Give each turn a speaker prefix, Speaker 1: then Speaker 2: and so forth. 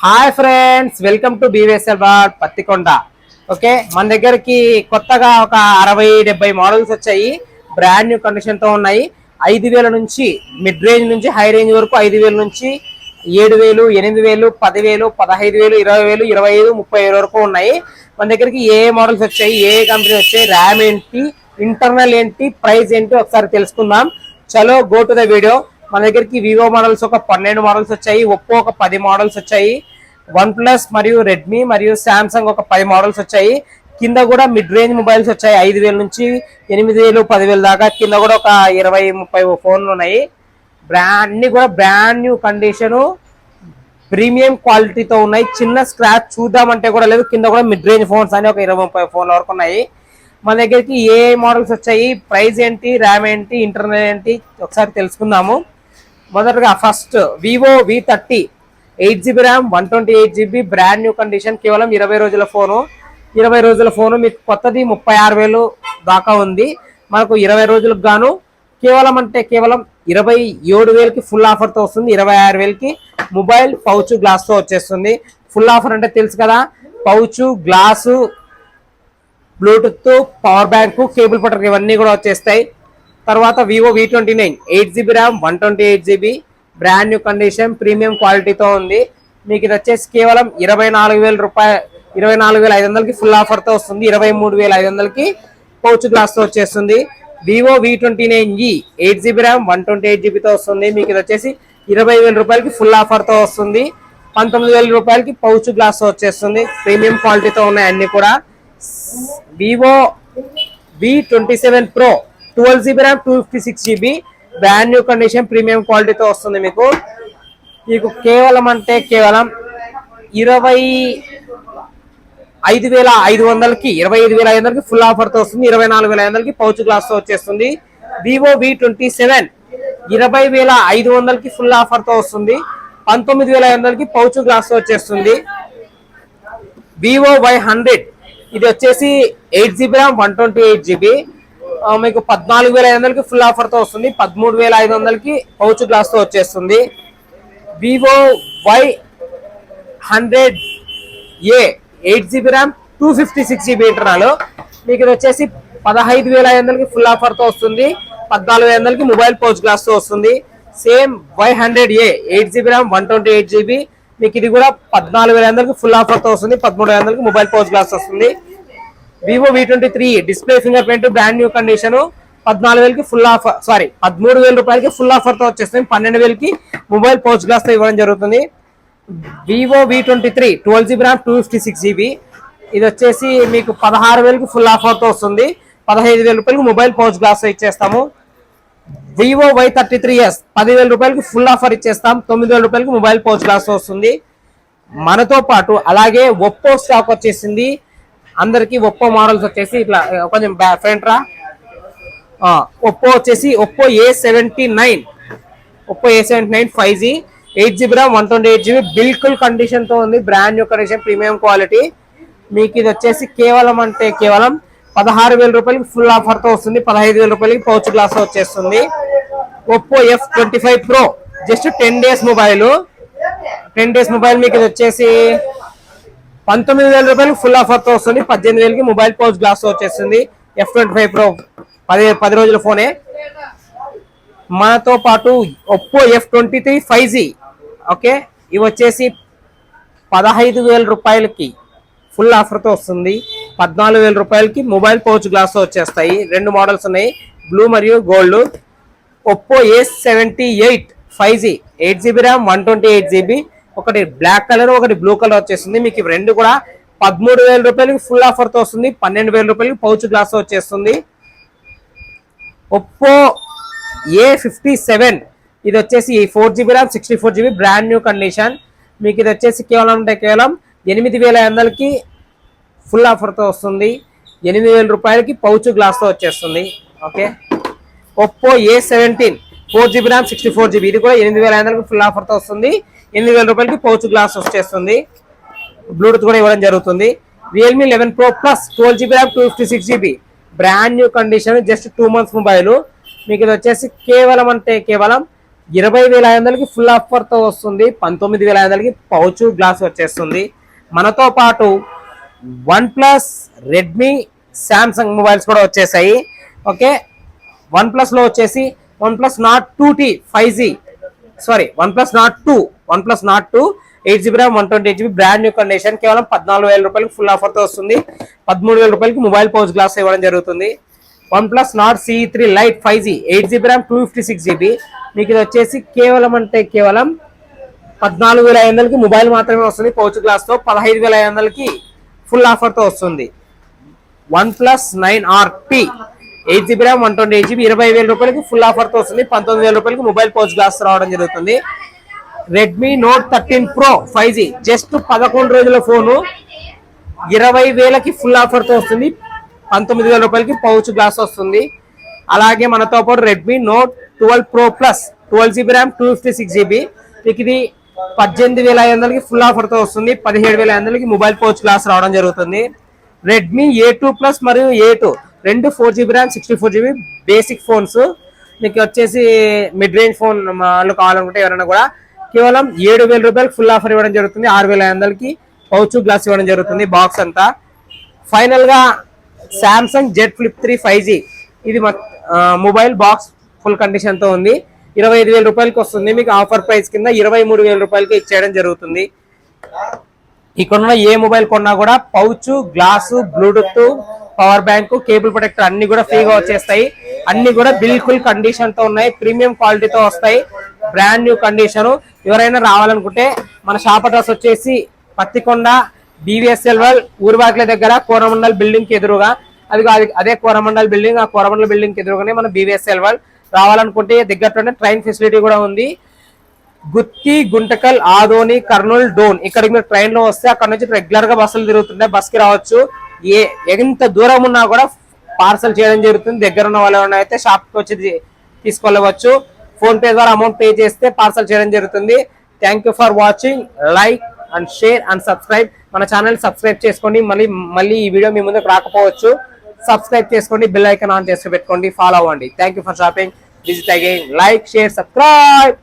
Speaker 1: Hi friends, welcome to BVSL బాట్ Pattikonda. Okay, మన దగ్గరికి కొత్తగా ఒక 60-70 మోడల్స్ వచ్చాయి. బ్రాండ్ న్యూ కండిషన్ తో ఉన్నాయి. 5,000 నుంచి మిడ్ రేంజ్ నుంచి హై రేంజ్ వరకు 5,000 నుంచి 7,000, 8,000, 10,000, 15,000, 20,000, 25, 30,000 వరకు ఉన్నాయి. మన దగ్గరికి ఏ మోడల్స్ వచ్చాయి, ఏ కంపెనీ వచ్చాయి, ర్యామ్ ఏంటి, ఇంటర్నల్ ఏంటి, ప్రైస్ ఏంటి ఒకసారి తెలుసుకుందాం. చలో గో టు ద వీడియో. మన దగ్గరికి వివో మోడల్స్ ఒక 12 మోడల్స్ వచ్చాయి, ఒప్పో ఒక 10 మోడల్స్ వచ్చాయి, వన్ ప్లస్ మరియు రెడ్మీ మరియు శాంసంగ్ ఒక 10 మోడల్స్ వచ్చాయి. కింద కూడా మిడ్ రేంజ్ మొబైల్స్ వచ్చాయి, 5,000 నుంచి 8,000, 10,000 దాకా. కింద కూడా ఒక 20-30 ఫోన్లు ఉన్నాయి. అన్ని కూడా బ్రాండ్ న్యూ కండిషను, ప్రీమియం క్వాలిటీతో ఉన్నాయి. చిన్న స్క్రాచ్ చూద్దామంటే కూడా లేదు. కింద కూడా మిడ్ రేంజ్ ఫోన్స్ అని ఒక 20-30 ఫోన్ల వరకు ఉన్నాయి. మన దగ్గరికి ఏ మోడల్స్ వచ్చాయి, ప్రైస్ ఏంటి, ర్యామ్ ఏంటి, ఇంటర్నల్ ఏంటి ఒకసారి తెలుసుకుందాము. మొదటగా first Vivo V30 8GB RAM 128GB brand new condition, కేవలం 20 రోజుల ఫోను. 20 రోజుల ఫోను మీకు కొత్తది 36,000 దాకా ఉంది. మనకు 20 రోజులకు గాను కేవలం 27,000కి ఫుల్ ఆఫర్తో వస్తుంది. 26,000కి మొబైల్ పౌచ్ గ్లాస్తో వచ్చేస్తుంది. ఫుల్ ఆఫర్ అంటే తెలుసు కదా, pouch glass, Bluetooth, power bank, cable పట్టర్ ఇవన్నీ కూడా వచ్చేస్తాయి. తర్వాత Vivo V29 8GB RAM 128GB brand new condition, premium క్వాలిటీతో ఉంది. మీకు ఇది వచ్చేసి కేవలం 24,000 రూపాయలు, 24,500కి ఫుల్ ఆఫర్తో వస్తుంది. 23,500కి పౌచ్ గ్లాస్తో వచ్చేస్తుంది. వివో V29e 8GB ర్యామ్ 128GBతో వస్తుంది. మీకు ఇది వచ్చేసి 20,000 రూపాయలకి ఫుల్ ఆఫర్తో వస్తుంది. 19,000 రూపాయలకి పౌచ్ గ్లాస్తో వచ్చేస్తుంది. ప్రీమియం క్వాలిటీతో ఉన్నాయి అన్ని కూడా. Vivo V27 Pro 12GB RAM 256GB brand new condition, premium క్వాలిటీతో వస్తుంది. మీకు కేవలం 25,500కి ఫుల్ ఆఫర్తో వస్తుంది. 24,500కి పౌచ్ గ్లాస్తో వచ్చేస్తుంది. వివో V27 20,500కి ఫుల్ ఆఫర్తో వస్తుంది. 19,500కి పౌచ్ గ్లాస్తో వచ్చేస్తుంది. వివో Y100 ఇది వచ్చేసి 8GB ర్యామ్ 128GB మీకు 14,500కి ఫుల్ ఆఫర్తో వస్తుంది. 13,500కి పౌచ్ గ్లాస్తో వచ్చేస్తుంది. Vivo Y100A 8GB RAM 256GB internal, మీకు ఇది వచ్చేసి 15,500కి ఫుల్ ఆఫర్తో వస్తుంది. 14,500కి మొబైల్ పౌచ్ గ్లాస్తో వస్తుంది. Same Y100A 8GB RAM 128GB మీకు ఇది కూడా 14,500కి ఫుల్ ఆఫర్తో వస్తుంది. 13,500కి మొబైల్ పౌచ్ గ్లాస్ వస్తుంది. Vivo V23 display fingerprint brand new condition, 14,000కి ఫుల్ ఆఫర్, 13,000 రూపాయలకి ఫుల్ ఆఫర్తో వచ్చేస్తుంది. 12,000కి మొబైల్ పౌచ్ గ్లాస్తో ఇవ్వడం జరుగుతుంది. Vivo V23 12GB RAM 256GB ఇది వచ్చేసి మీకు 16,000కి ఫుల్ ఆఫర్తో వస్తుంది. 15,000 రూపాయలకి మొబైల్ పౌచ్ గ్లాస్తో ఇచ్చేస్తాము. వివో Y33s 10,000 రూపాయలకి ఫుల్ ఆఫర్ ఇచ్చేస్తాం. 9,000 రూపాయలకి మొబైల్ పౌచ్ గ్లాస్తో వస్తుంది. మనతో పాటు అలాగే ఒప్పో స్టాక్ వచ్చేసింది. అందరికి ఒప్పో మోడల్స్ వచ్చేసి ఇట్లా కొంచెం ఫ్రంట్ రా. ఒప్పో వచ్చేసి Oppo A79 5G 8GB RAM 128GB బిల్కుల్ condition తో ఉంది. Brand new condition, premium quality. మీకు ఇది వచ్చేసి కేవలం 16,000 రూపాయలకి ఫుల్ ఆఫర్తో వస్తుంది. 15,000 రూపాయలకి పౌచ్ గ్లాస్ వచ్చేస్తుంది. Oppo F25 Pro just 10 days mobile. 10 days mobile మీకు ఇది వచ్చేసి 19,000 రూపాయలకి ఫుల్ ఆఫర్తో వస్తుంది. 18,000కి మొబైల్ పౌచ్ గ్లాస్ వచ్చేస్తుంది. F25 Pro 10 రోజుల ఫోనే. మనతో పాటు ఒప్పో F23 5G ఓకే, ఇవి వచ్చేసి 15,000 రూపాయలకి ఫుల్ ఆఫర్తో వస్తుంది. 14,000 రూపాయలకి మొబైల్ పౌచ్ గ్లాస్ వచ్చేస్తాయి. 2 మోడల్స్ ఉన్నాయి, బ్లూ మరియు gold. Oppo A78 5G 8GB RAM 128GB ఒకటి బ్లాక్ కలర్, ఒకటి బ్లూ కలర్ వచ్చేస్తుంది. మీకు ఇవి రెండు కూడా 13,000 రూపాయలకి ఫుల్ ఆఫర్తో వస్తుంది. 12,000 రూపాయలకి పౌచ్ గ్లాస్ వచ్చేస్తుంది. ఒప్పో A57 ఇది వచ్చేసి 4GB RAM 64GB brand new condition, మీకు ఇది వచ్చేసి కేవలం 8,500కి ఫుల్ ఆఫర్తో వస్తుంది. 8,000 రూపాయలకి పౌచ్ గ్లాస్తో వచ్చేస్తుంది. Okay, Oppo A17 4GB RAM 64GB ఇది కూడా 8,500కి ఫుల్ ఆఫర్తో వస్తుంది. 8,000 రూపాయలకి పౌచ్ గ్లాస్ వచ్చేస్తుంది. బ్లూటూత్ కూడా ఇవ్వడం జరుగుతుంది. Realme 11 Pro Plus 12GB RAM 256GB brand new condition, just 2 months mobile. మీకు ఇది వచ్చేసి కేవలం 20,500కి ఫుల్ ఆఫర్తో వస్తుంది. 19,500కి పౌచ్ గ్లాస్ వచ్చేస్తుంది. మనతో పాటు one plus, Redmi, Samsung mobiles కూడా వచ్చేసాయి. ఓకే, వన్ ప్లస్ లో వచ్చేసి one plus not 2T 5G, sorry one plus not 2 8GB RAM 128GB brand new condition కేవలం 14,000 రూపాయలకి ఫుల్ ఆఫర్తో వస్తుంది. 13,000 రూపాయలకి మొబైల్ పౌచ్ గ్లాస్ ఇవ్వడం జరుగుతుంది. One plus not CE3 light 5G 8GB RAM 256GB మీకు ఇది వచ్చేసి కేవలం 14,500కి మొబైల్ మాత్రమే వస్తుంది పౌచ్ గ్లాస్ తో. 15,500కి ఫుల్ ఆఫర్ తో వస్తుంది. One plus 9RT 8GB RAM 128GB 20,000 రూపాయలకి ఫుల్ ఆఫర్ తో వస్తుంది. 19,000 రూపాయలకి మొబైల్ పౌచ్ గ్లాస్ రావడం జరుగుతుంది. Redmi note 13 Pro 5G just 11 రోజుల ఫోను 20,000కి ఫుల్ ఆఫర్ తో వస్తుంది. 19,000 రూపాయలకి పౌచ్ గ్లాస్ వస్తుంది. అలాగే మనతో పాటు Redmi note 12 Pro Plus 12GB RAM 256GB మీకు ఇది 18,500కి ఫుల్ ఆఫర్ తో వస్తుంది. 17,500కి మొబైల్ పౌచ్ గ్లాస్ రావడం జరుగుతుంది. రెడ్మీ A2 Plus మరియు A2 రెండు 4GB RAM 64GB basic phones మీకు వచ్చేసి మిడ్ రేంజ్ ఫోన్ వాళ్ళు కావాలనుకుంటే ఎవరైనా కూడా కేవలం 7,000 రూపాయలకి ఫుల్ ఆఫర్ ఇవ్వడం జరుగుతుంది. 6,500కి పౌచ్ గ్లాస్ ఇవ్వడం జరుగుతుంది బాక్స్ అంతా. ఫైనల్ గా శాంసంగ్ Z Flip 3 5G ఇది మొబైల్ బాక్స్ ఫుల్ కండిషన్ తో ఉంది. 25,000 రూపాయలకి వస్తుంది. మీకు ఆఫర్ ప్రైస్ కింద 23,000 రూపాయలకి ఇచ్చేయడం జరుగుతుంది. ఇక్కడ ఏ మొబైల్ కొన్నా కూడా pouch glass, Bluetooth, power bank, cable protector అన్ని కూడా ఫ్రీగా వచ్చేస్తాయి. అన్ని కూడా బిల్కుల్ కండిషన్ తో ఉన్నాయి. ప్రీమియం క్వాలిటీతో వస్తాయి. Brand new condition. ఎవరైనా రావాలనుకుంటే మన షాప్ అడ్రస్ వచ్చేసి పత్తికొండ BVSL ఊరువాకిల దగ్గర కోరమండల్ బిల్డింగ్ కి ఎదురుగా, అదే కోరమండల్ బిల్డింగ్. ఆ కోరమండల్ బిల్డింగ్ కి ఎదురుగానే మన BVSL రావాలనుకుంటే దగ్గరలోనే ట్రైన్ ఫెసిలిటీ కూడా ఉంది. గుత్తి, గుంటకల్, ఆదోని, కర్నూలు, డోన్ ఇక్కడికి మీరు ట్రైన్ లో వస్తే అక్కడ నుంచి రెగ్యులర్ గా బస్సులు తిరుగుతుంటాయి. బస్ కి రావచ్చు. ఎంత దూరం ఉన్నా కూడా పార్సల్ చేయడం జరుగుతుంది. దగ్గర ఉన్న వాళ్ళు అయితే షాప్ కి వచ్చి తీసుకెళ్ళవచ్చు. ఫోన్ పే ద్వారా అమౌంట్ పే చేస్తే పార్సల్ చేయడం జరుగుతుంది. Thank you for watching. Like and share and subscribe. మన ఛానల్ సబ్స్క్రైబ్ చేసుకోండి. మళ్ళీ ఈ వీడియో మీ ముందుకు రాకపోవచ్చు. సబ్స్క్రైబ్ చేసుకోండి, బెల్ ఐకాన్ ఆన్ చేసి పెట్టుకోండి, ఫాలో అవ్వండి. Thank you for shopping. Visit again. Like, share, subscribe.